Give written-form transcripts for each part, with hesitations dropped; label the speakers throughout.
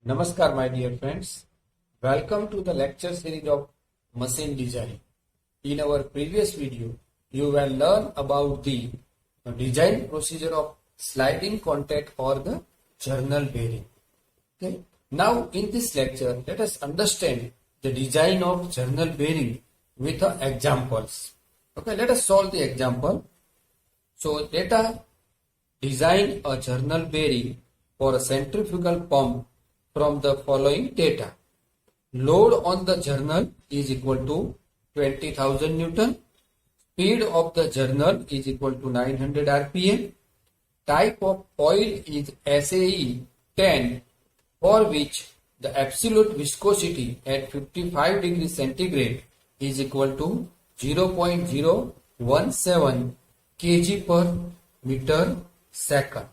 Speaker 1: Namaskar, my dear friends. Welcome to the lecture series of machine design. In our previous video, you will learn about the design procedure of sliding contact or the journal bearing. Okay. Now, in this lecture, let us understand the design of journal bearing with examples. Okay, let us solve the example. So, data design a journal bearing for a centrifugal pump from the following data. Load on the journal is equal to 20,000 Newton. Speed of the journal is equal to 900 RPM. Type of oil is SAE 10, for which the absolute viscosity at 55 degrees centigrade is equal to 0.017 kg per meter second.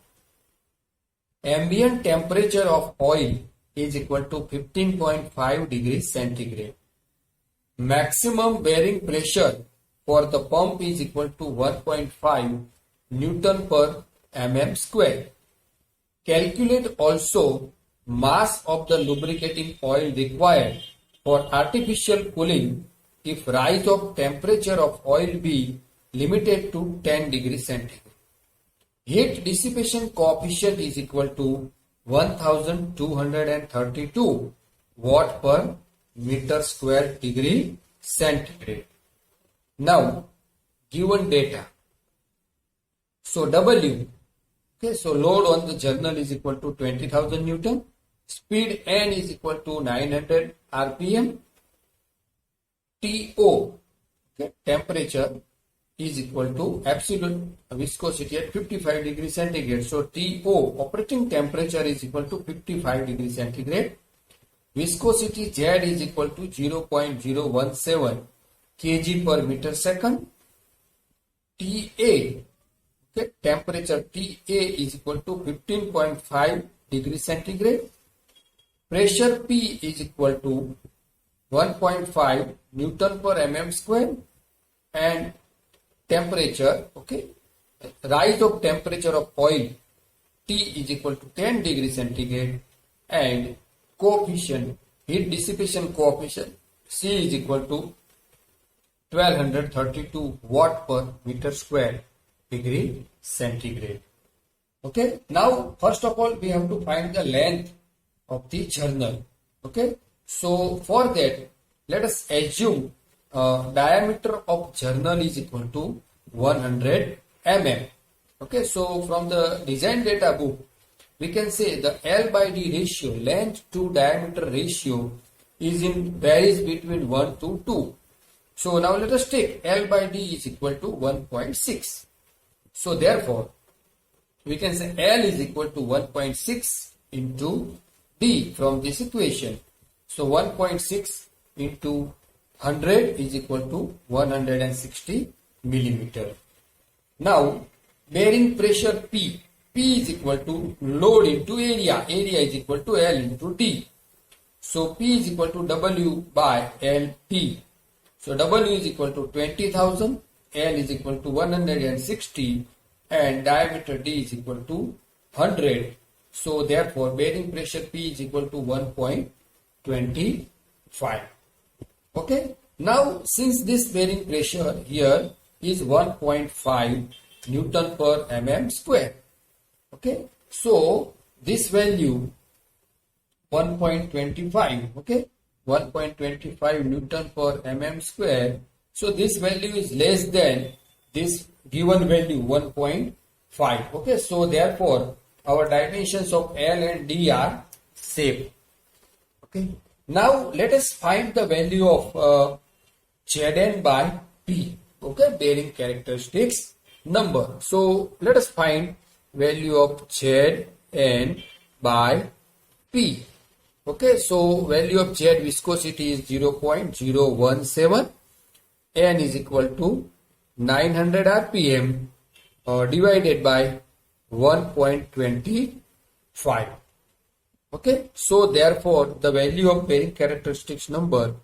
Speaker 1: Ambient temperature of oil is equal to 15.5 degrees centigrade. Maximum bearing pressure for the pump is equal to 1.5 Newton per mm square. Calculate also mass of the lubricating oil required for artificial cooling if rise of temperature of oil be limited to 10 degrees centigrade. Heat dissipation coefficient is equal to 1232 watt per meter square degree centigrade. Now, given data. So, W. Okay, so load on the journal is equal to 20,000 Newton. Speed N is equal to 900 RPM. TO, okay, temperature is equal to absolute viscosity at 55 degrees centigrade. So, TO, operating temperature is equal to 55 degrees centigrade. Viscosity Z is equal to 0.017 kg per meter second. TA, okay, temperature TA is equal to 15.5 degrees centigrade. Pressure P is equal to 1.5 Newton per mm square, and temperature, okay, rise of temperature of oil T is equal to 10 degrees centigrade, and coefficient, heat dissipation coefficient C is equal to 1232 watt per meter square degree centigrade. Okay, now first of all we have to find the length of the journal. Okay, so for that let us assume diameter of journal is equal to 100 mm. Okay, so from the design data book we can say the L by D ratio, length to diameter ratio, varies between 1 to 2. So now let us take L by D is equal to 1.6. So therefore we can say L is equal to 1.6 into D from this equation. So 1.6 into 100 is equal to 160 millimeter. Now, bearing pressure P. P is equal to load into area. Area is equal to L into D. So, P is equal to W by LT. So, W is equal to 20,000. L is equal to 160. And diameter D is equal to 100. So, therefore, bearing pressure P is equal to 1.25. Okay. Now, since this bearing pressure here is 1.5 Newton per mm square. Okay. So, this value 1.25. Okay. 1.25 Newton per mm square. So, this value is less than this given value 1.5. Okay. So, therefore, our dimensions of L and D are same. Okay. Now, let us find the value of Zn by P. Okay, bearing characteristics number. So, let us find value of Zn by P. Okay, so value of Z viscosity is 0.017. N is equal to 900 RPM divided by 1.25. Okay, so therefore the value of bearing characteristics number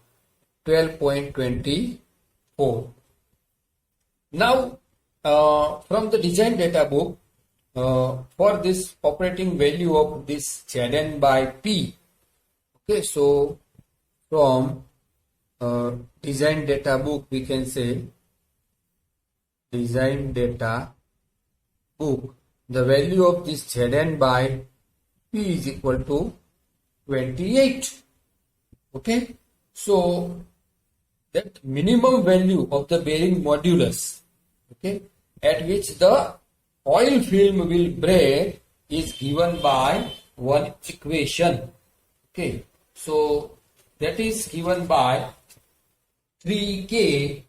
Speaker 1: 12.24. Now from the design data book, for this operating value of this Zn by P, Okay, so from design data book we can say design data book, the value of this Zn by P is equal to 28. Okay, so that minimum value of the bearing modulus, okay, at which the oil film will break is given by one equation. Okay, so that is given by 3K.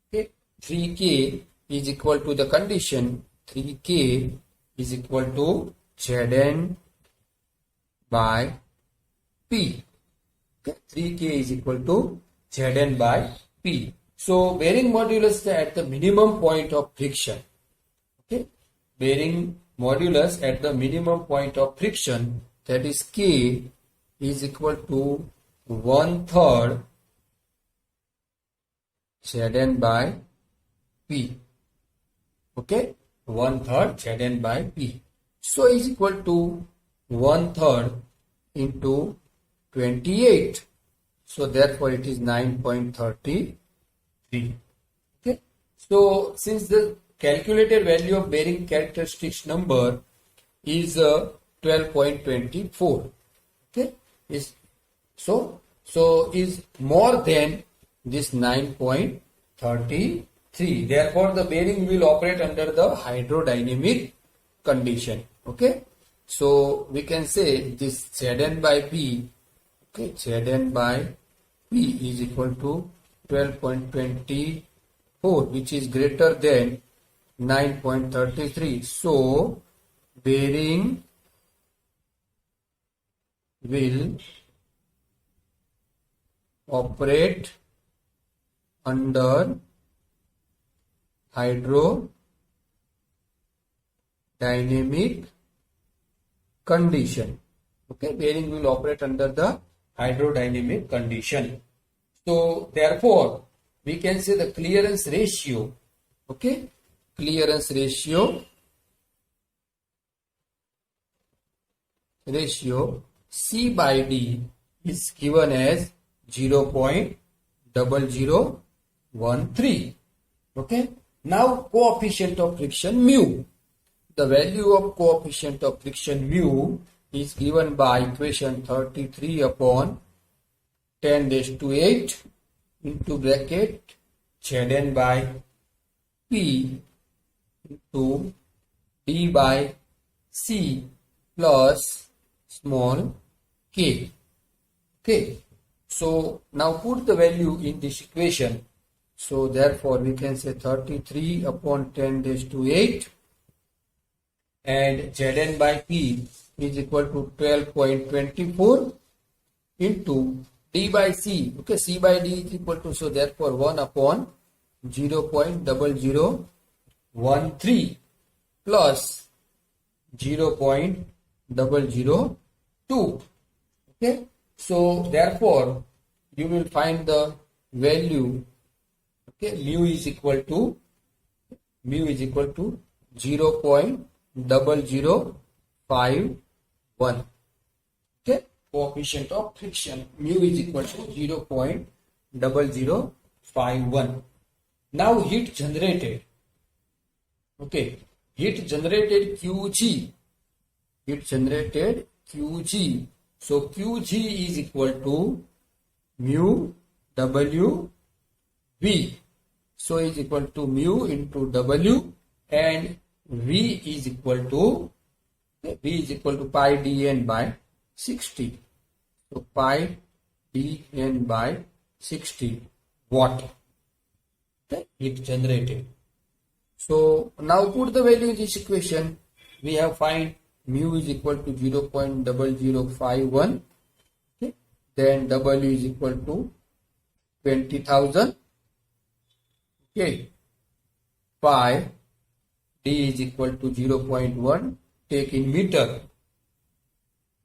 Speaker 1: Okay, 3K is equal to the condition 3K is equal to Zn by P. Okay, 3K is equal to Zn by P. So bearing modulus at the minimum point of friction. Okay, bearing modulus at the minimum point of friction, that is K is equal to 1/3 Zn by P. Okay, 1/3 Zn by P. So is equal to 1/3 into 28. So therefore it is 9.33. Okay. So since the calculated value of bearing characteristics number is 12.24. Okay, is is more than this 9.33. Therefore the bearing will operate under the hydrodynamic condition. Okay, so we can say this Zn by P, okay, Zn by P is equal to 12.24, which is greater than 9.33. So bearing will operate under hydrodynamic condition. Okay, bearing will operate under the hydrodynamic condition. So therefore we can say the clearance ratio, okay, clearance ratio C by D is given as 0.0013. Okay, now coefficient of friction mu, the value of coefficient of friction mu is given by equation 33 upon 10⁸ into bracket Zn by P into D by C plus small k. Okay, so now put the value in this equation. So therefore we can say 33 upon 10⁸ and Zn by P is equal to 12.24 into D by C. Okay, C by D is equal to, so therefore 1 upon 0.0013 plus 0.002. Okay, so therefore you will find the value. Okay, mu is equal to 0.0051. Okay, coefficient of friction mu is equal to 0.0051. Now heat generated. Okay, heat generated Qg. Heat generated Qg. So Qg is equal to mu W V. So is equal to mu into W, and V is equal to pi dN by 60. So pi dN by 60 watt. Okay, heat generated. So now put the value in this equation. We have find mu is equal to 0.0051. Okay, then W is equal to 20,000. Okay, pi D is equal to 0.1. Take in meter.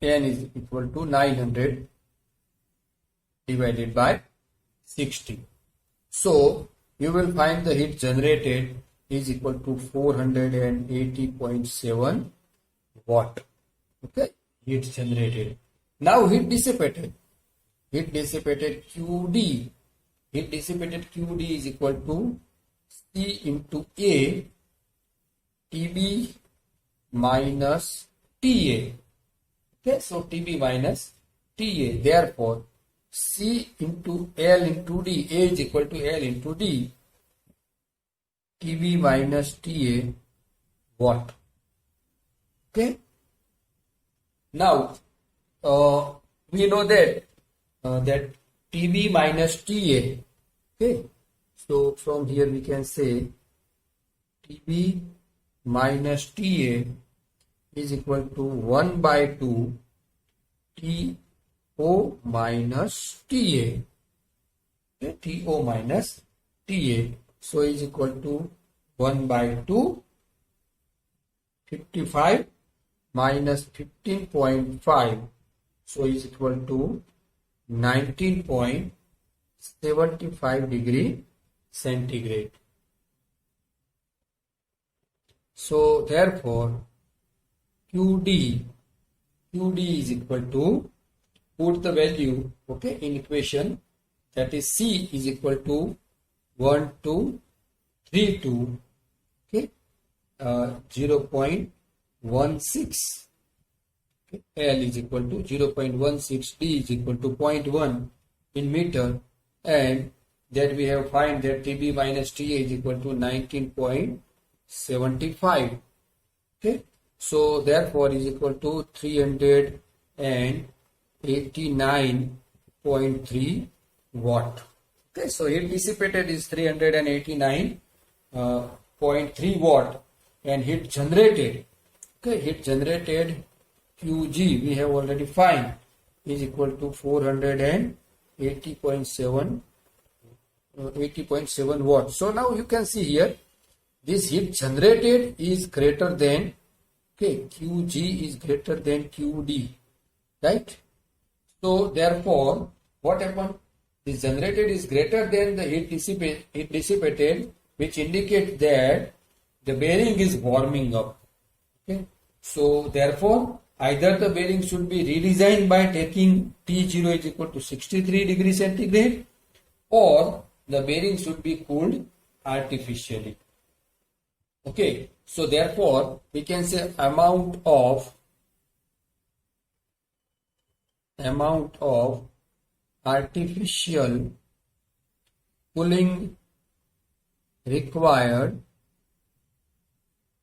Speaker 1: N is equal to 900 divided by 60. So you will find the heat generated is equal to 480.7 watt. Okay, heat generated. Now heat dissipated. heat dissipated QD. Heat dissipated QD is equal to C into A TB minus TA. Okay, so TB minus TA. Therefore, C into L into D, A is equal to L into D, TB minus TA watt. Okay. Now, we know that TB minus TA. Okay. So from here we can say TB minus TA is equal to 1 by 2 TO minus TA. Okay, TO minus TA. So is equal to 1 by 2, 55 minus 15.5. So is equal to 19.75 degree centigrade. So therefore QD is equal to, put the value, okay, in equation, that is C is equal to 1232, okay, 0.16, okay, L is equal to 0.16, D is equal to 0.1 in meter, and that we have find that TB minus TA is equal to 19.75. Okay, so therefore is equal to 389.3 watt. Okay, so heat dissipated is 389.3 watt, and heat generated, okay, heat generated QG we have already find is equal to 480.7 watts. So now you can see here this heat generated is greater than, okay, QG is greater than QD, right? So therefore what happened? This generated is greater than the heat dissipated, which indicates that the bearing is warming up. Okay, so therefore either the bearing should be redesigned by taking T0 is equal to 63 degrees centigrade, or the bearing should be cooled artificially. Okay, so therefore we can say amount of artificial cooling required,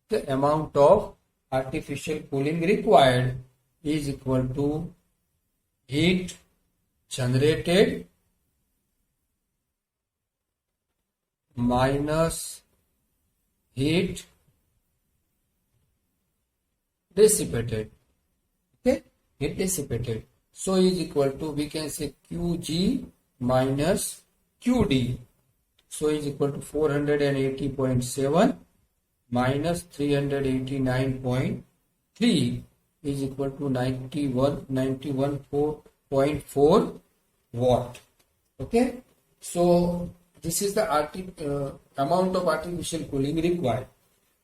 Speaker 1: the amount of artificial cooling required is equal to heat generated minus heat dissipated. Okay, heat dissipated. So is equal to, we can say QG minus QD. So is equal to 480.7 minus 389.3 is equal to 91.4 watt. Okay, so this is the amount of artificial cooling required.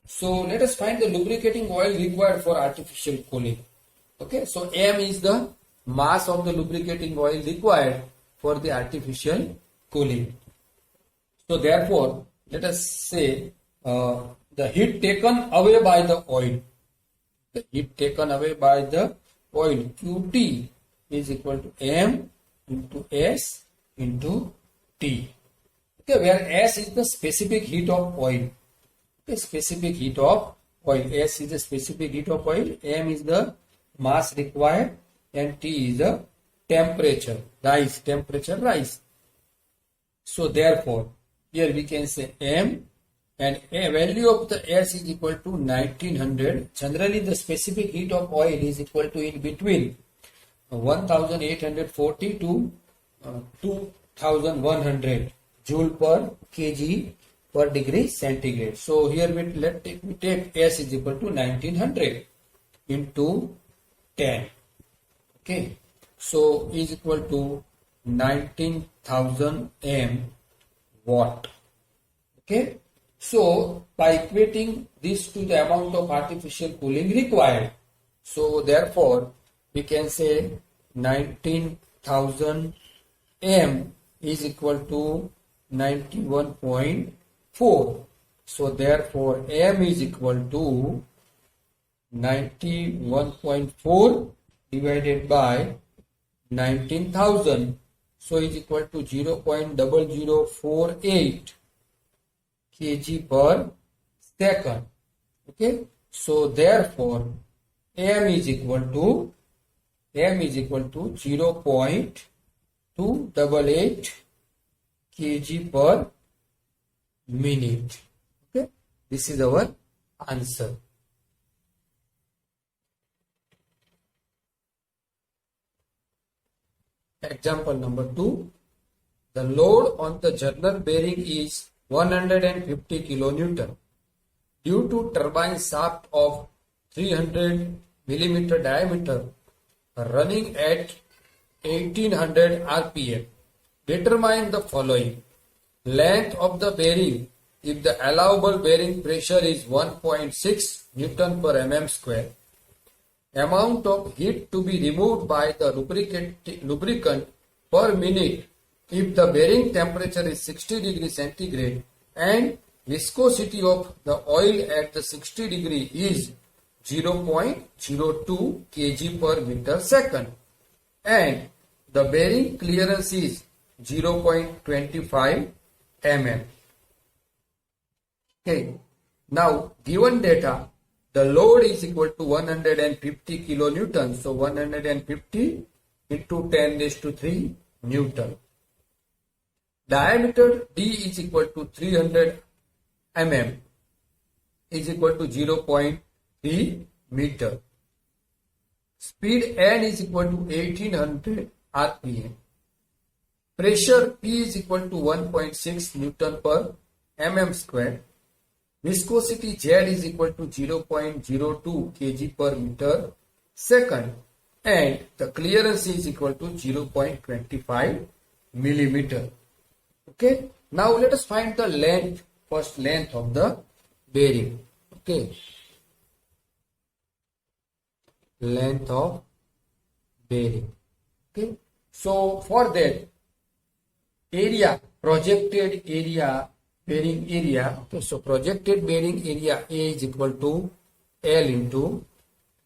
Speaker 1: So let us find the lubricating oil required for artificial cooling. Okay, so M is the mass of the lubricating oil required for the artificial cooling. So therefore let us say the heat taken away by the oil, the heat taken away by the oil, QT is equal to M into S into T. Okay, where S is the specific heat of oil. Okay, specific heat of oil. S is the specific heat of oil. M is the mass required, and T is the temperature rise. So therefore here we can say M, and a value of the S is equal to 1900. Generally the specific heat of oil is equal to in between 1840 to 2100 joule per kg per degree centigrade. So here we take S is equal to 1900 into 10. Okay, so is equal to 19,000 M watt. Okay, so by equating this to the amount of artificial cooling required, so therefore we can say 19,000 M is equal to 91.4. So therefore M is equal to 91.4 divided by 19,000. So is equal to 0.0048 kg per second. Okay. So therefore M is equal to 0.288 kg per minute. Okay. This is our answer. Example number 2. The load on the journal bearing is 150 kilonewton. Due to turbine shaft of 300 millimeter diameter running at 1800 rpm, determine the following. Length of the bearing if the allowable bearing pressure is 1.6 Newton per mm square. Amount of heat to be removed by the lubricant per minute if the bearing temperature is 60 degrees centigrade and viscosity of the oil at the 60 degree is 0.02 kg per meter second and the bearing clearance is 0.25 mm. Okay. Now given data, the load is equal to 150 kilonewton. So 150 into 10 raised to 3 Newton. Diameter D is equal to 300 mm is equal to 0.3 meter. Speed N is equal to 1800 rpm. Pressure P is equal to 1.6 Newton per mm square. Viscosity Z is equal to 0.02 kg per meter second and the clearance is equal to 0.25 millimeter. Okay. Now let us find the length, first length of the bearing. Okay. Length of bearing. Okay. So for that, area, projected area, bearing area. Okay, so projected bearing area A is equal to L into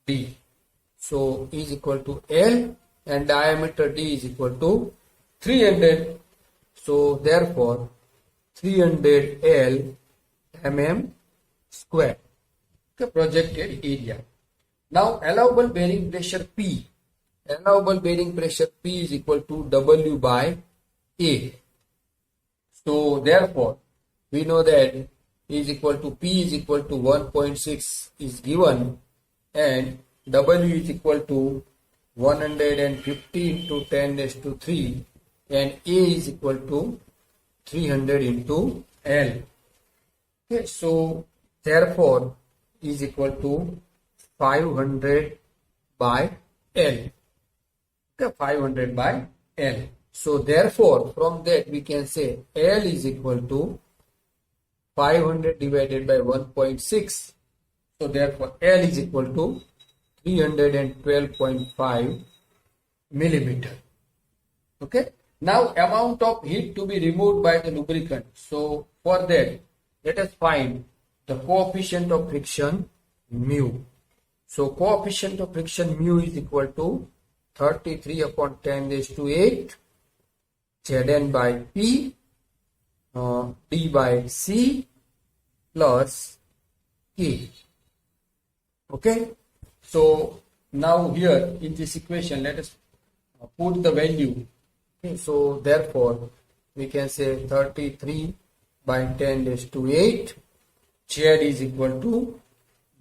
Speaker 1: D. So E is equal to L and diameter D is equal to 300. So therefore 300 L mm square. Okay, projected area. Now allowable bearing pressure P. Allowable bearing pressure P is equal to W by A. So therefore we know that E is equal to P is equal to 1.6 is given and W is equal to 150 into 10 raised to 3 and A is equal to 300 into L. Okay, so therefore E is equal to 500 by L. Okay, 500 by L. So therefore from that we can say L is equal to 500 divided by 1.6. So therefore L is equal to 312.5 millimeter. Okay. Now amount of heat to be removed by the lubricant. So for that let us find the coefficient of friction mu. So coefficient of friction mu is equal to 33 upon 10 raised to 8 Zn by P D by C plus K. Okay. So now here in this equation let us put the value. Okay. So therefore we can say 33 by 10 raised to 8 Z is equal to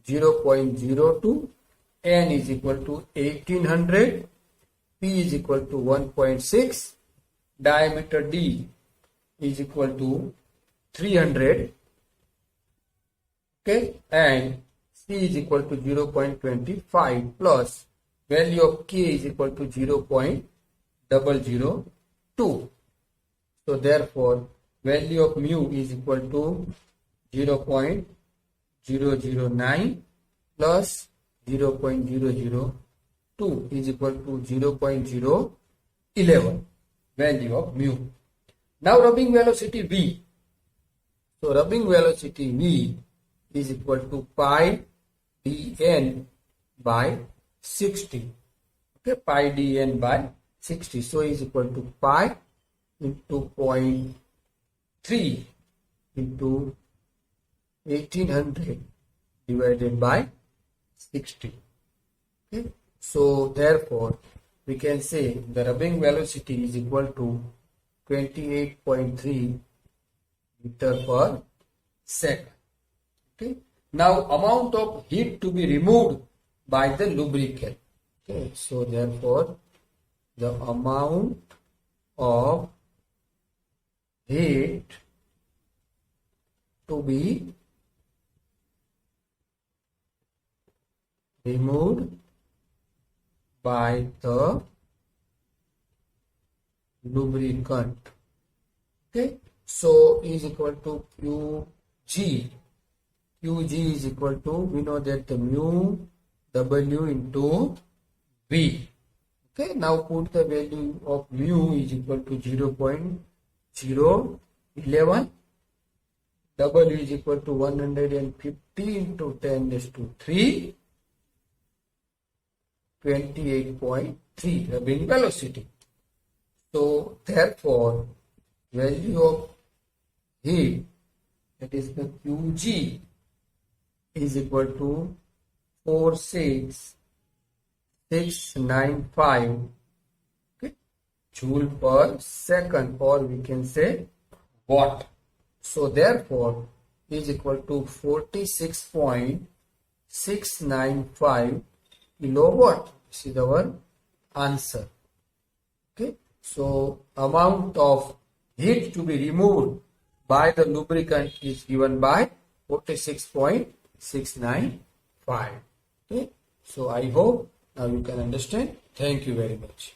Speaker 1: 0.02, N is equal to 1800, P is equal to 1.6, diameter D is equal to 300, okay, and C is equal to 0.25 plus value of K is equal to 0.002. So therefore value of mu is equal to 0.009 plus 0.002 is equal to 0.011. value of mu. Now rubbing velocity V. So rubbing velocity V is equal to pi dn by 60. Okay, pi dn by 60. So is equal to pi into 0.3 into 1800 divided by 60. Okay. So therefore we can say the rubbing velocity is equal to 28.3 meter per second. Okay. Now amount of heat to be removed by the lubricant. Okay. So therefore the amount of heat to be removed by the lubricant. Okay, so is equal to Qg. Qg is equal to, we know that the mu W into V. Okay, now put the value of mu is equal to 0.011. W is equal to 150 into 10 raised to 3. 28.3 rubbing velocity. So therefore value of heat, that is the Qg, is equal to 46695 okay, joule per second, or we can say watt. So therefore is equal to 46.695 kilowatt. This is our answer. Okay, so amount of heat to be removed by the lubricant is given by 46.695. Okay, so I hope now you can understand. Thank you very much.